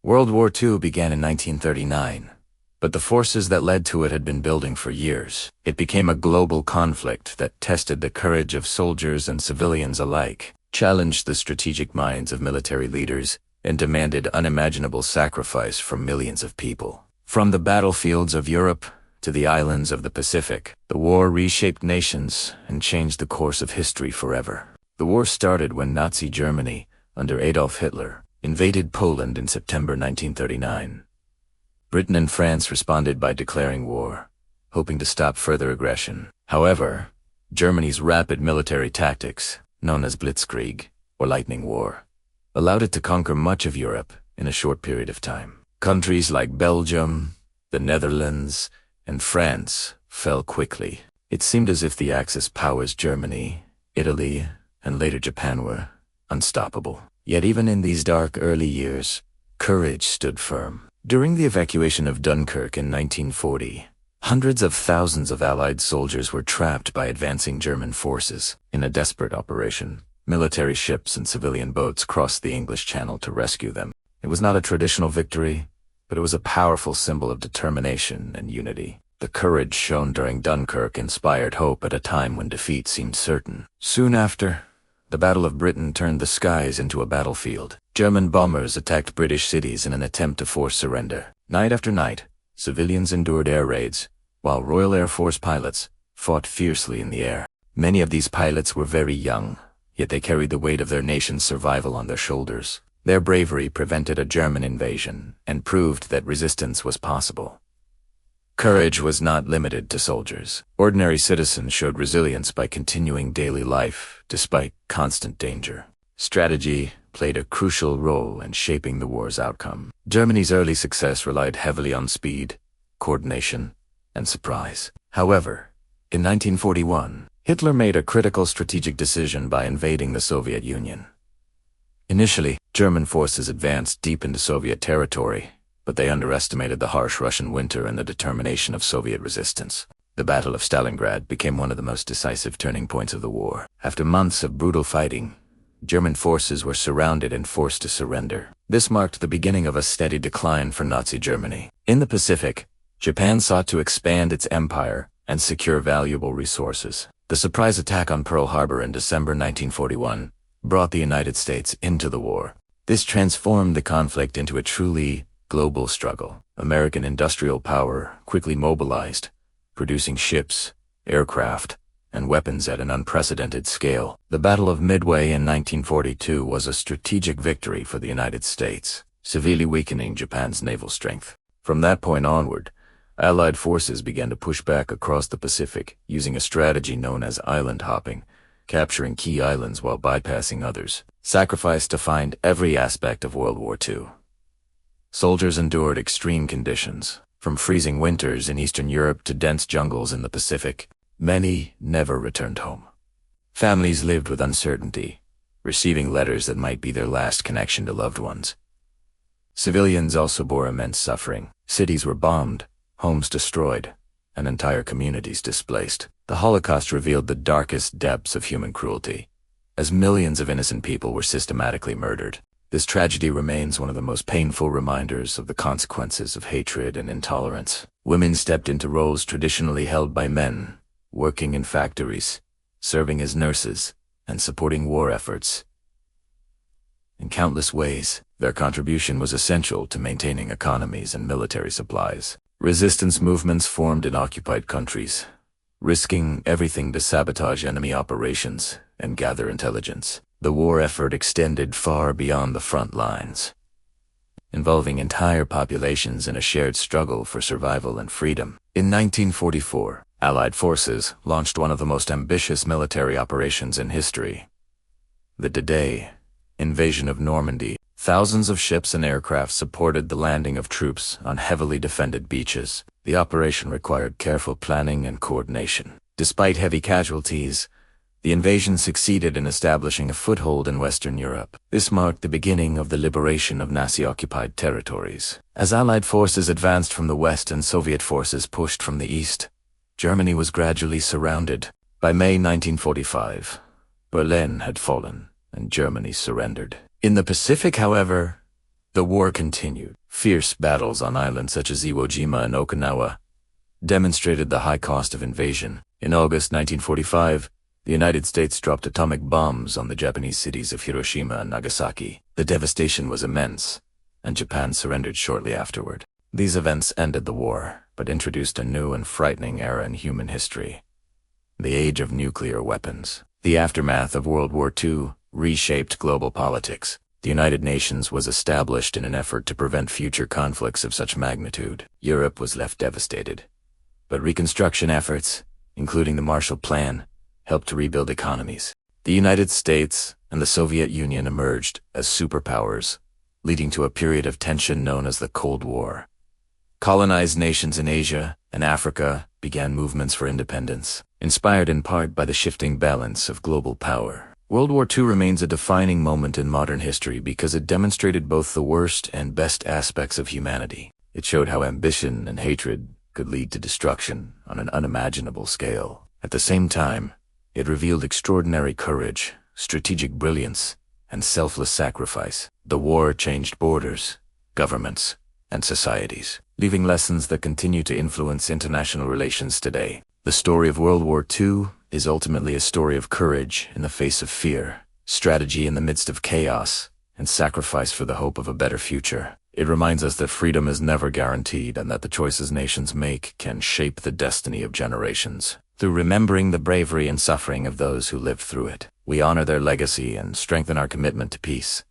World War II began in 1939, but the forces that led to it had been building for years. It became a global conflict that tested the courage of soldiers and civilians alike, challenged the strategic minds of military leaders, and demanded unimaginable sacrifice from millions of people. From the battlefields of Europe to the islands of the Pacific, the war reshaped nations and changed the course of history forever. The war started when Nazi Germany, under Adolf Hitler, invaded Poland in September 1939. Britain and France responded by declaring war, hoping to stop further aggression. However, Germany's rapid military tactics, known as blitzkrieg, or lightning war, allowed it to conquer much of Europe in a short period of time. Countries like Belgium, the Netherlands, and France fell quickly. It seemed as if the Axis powers Germany, Italy, and later Japan were unstoppable. Yet even in these dark early years, courage stood firm. During the evacuation of Dunkirk in 1940, hundreds of thousands of Allied soldiers were trapped by advancing German forces. In a desperate operation, military ships and civilian boats crossed the English Channel to rescue them. It was not a traditional victory, but it was a powerful symbol of determination and unity. The courage shown during Dunkirk inspired hope at a time when defeat seemed certain. Soon after, the Battle of Britain turned the skies into a battlefield. German bombers attacked British cities in an attempt to force surrender. Night after night, civilians endured air raids, while Royal Air Force pilots fought fiercely in the air. Many of these pilots were very young, yet they carried the weight of their nation's survival on their shoulders. Their bravery prevented a German invasion and proved that resistance was possible. Courage was not limited to soldiers. Ordinary citizens showed resilience by continuing daily life despite constant danger. Strategy played a crucial role in shaping the war's outcome. Germany's early success relied heavily on speed, coordination, and surprise. However, in 1941, Hitler made a critical strategic decision by invading the Soviet Union. Initially, German forces advanced deep into Soviet territory, but they underestimated the harsh Russian winter and the determination of Soviet resistance. The Battle of Stalingrad became one of the most decisive turning points of the war. After months of brutal fighting, German forces were surrounded and forced to surrender. This marked the beginning of a steady decline for Nazi Germany. In the Pacific, Japan sought to expand its empire and secure valuable resources. The surprise attack on Pearl Harbor in December 1941 brought the United States into the war. This transformed the conflict into a truly global struggle. American industrial power quickly mobilized, producing ships, aircraft, and weapons at an unprecedented scale. The Battle of Midway in 1942 was a strategic victory for the United States, severely weakening Japan's naval strength. From that point onward, Allied forces began to push back across the Pacific using a strategy known as island hopping, capturing key islands while bypassing others. Sacrificed to find every aspect of World War II. Soldiers endured extreme conditions, from freezing winters in Eastern Europe to dense jungles in the Pacific. Many never returned home. Families lived with uncertainty, receiving letters that might be their last connection to loved ones. Civilians also bore immense suffering. Cities were bombed, homes destroyed, and entire communities displaced. The Holocaust revealed the darkest depths of human cruelty, as millions of innocent people were systematically murdered. This tragedy remains one of the most painful reminders of the consequences of hatred and intolerance. Women stepped into roles traditionally held by men, working in factories, serving as nurses, and supporting war efforts. In countless ways, their contribution was essential to maintaining economies and military supplies. Resistance movements formed in occupied countries, risking everything to sabotage enemy operations and gather intelligence. The war effort extended far beyond the front lines, involving entire populations in a shared struggle for survival and freedom. In 1944, Allied forces launched one of the most ambitious military operations in history, the D-Day invasion of Normandy. Thousands of ships and aircraft supported the landing of troops on heavily defended beaches. The operation required careful planning and coordination. Despite heavy casualties, the invasion succeeded in establishing a foothold in Western Europe. This marked the beginning of the liberation of Nazi-occupied territories. As Allied forces advanced from the west and Soviet forces pushed from the east, Germany was gradually surrounded. By May 1945, Berlin had fallen and Germany surrendered. In the Pacific, however, The war continued. Fierce battles on islands such as Iwo Jima and Okinawa demonstrated the high cost of invasion. In August 1945, the United States dropped atomic bombs on the Japanese cities of Hiroshima and Nagasaki. The devastation was immense, and Japan surrendered shortly afterward. These events ended the war, but introduced a new and frightening era in human history: the age of nuclear weapons. The aftermath of World War II reshaped global politics. The United Nations was established in an effort to prevent future conflicts of such magnitude. Europe was left devastated, but reconstruction efforts, including the Marshall Plan, helped to rebuild economies. The United States and the Soviet Union emerged as superpowers, leading to a period of tension known as the Cold War. Colonized nations in Asia and Africa began movements for independence, inspired in part by the shifting balance of global power. World War II remains a defining moment in modern history because it demonstrated both the worst and best aspects of humanity. It showed how ambition and hatred could lead to destruction on an unimaginable scale. At the same time, it revealed extraordinary courage, strategic brilliance, and selfless sacrifice. The war changed borders, governments, and societies, leaving lessons that continue to influence international relations today. The story of World War II is ultimately a story of courage in the face of fear, strategy in the midst of chaos, and sacrifice for the hope of a better future. It reminds us that freedom is never guaranteed and that the choices nations make can shape the destiny of generations. Through remembering the bravery and suffering of those who lived through it, we honor their legacy and strengthen our commitment to peace.